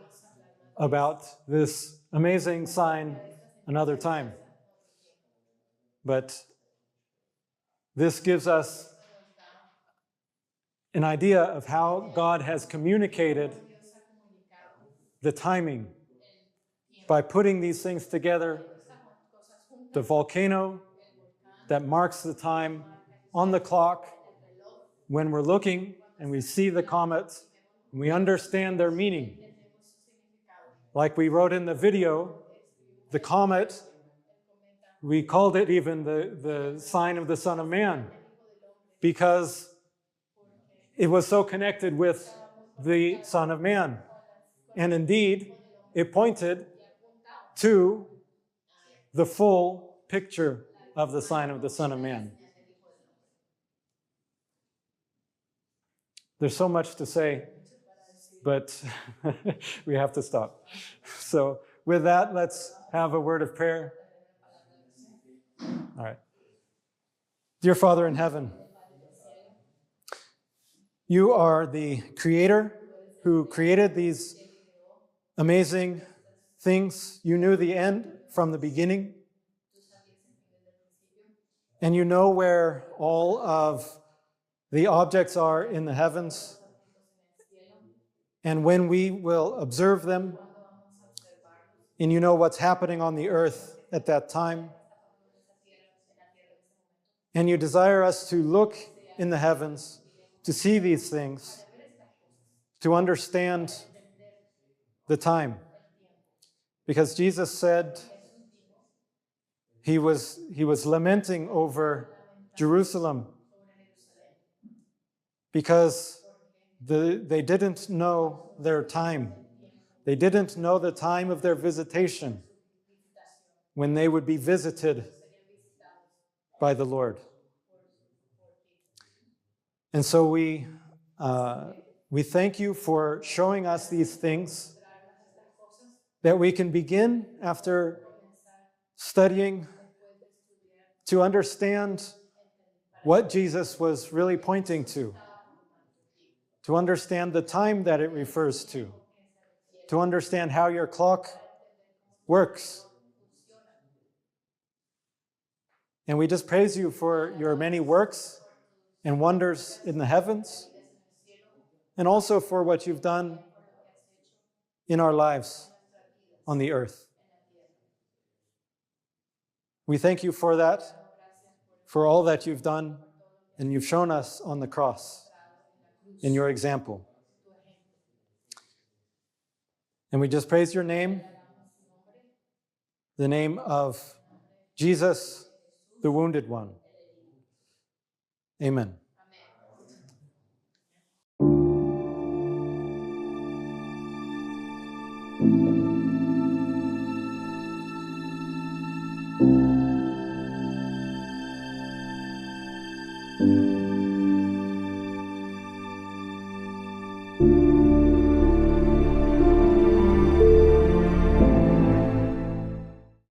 about this amazing sign another time. But this gives us an idea of how God has communicated the timing by putting these things together. The volcano that marks the time on the clock when we're looking and we see the comets and we understand their meaning. Like we wrote in the video, the comet, we called it even the sign of the Son of Man because it was so connected with the Son of Man. And indeed, it pointed to the full picture of the sign of the Son of Man. There's so much to say, but we have to stop. So with that, let's have a word of prayer. All right. Dear Father in heaven, you are the creator who created these amazing things. You knew the end from the beginning. And you know where all of the objects are in the heavens. And when we will observe them, and you know what's happening on the earth at that time. And you desire us to look in the heavens, to see these things, to understand the time. Because Jesus said he was lamenting over Jerusalem because they didn't know their time. They didn't know the time of their visitation when they would be visited by the Lord. And so we thank you for showing us these things that we can begin after studying to understand what Jesus was really pointing to understand the time that it refers to understand how your clock works. And we just praise you for your many works and wonders in the heavens, and also for what you've done in our lives on the earth. We thank you for that, for all that you've done and you've shown us on the cross. in your example. And we just praise your name, the name of Jesus, the wounded one. Amen.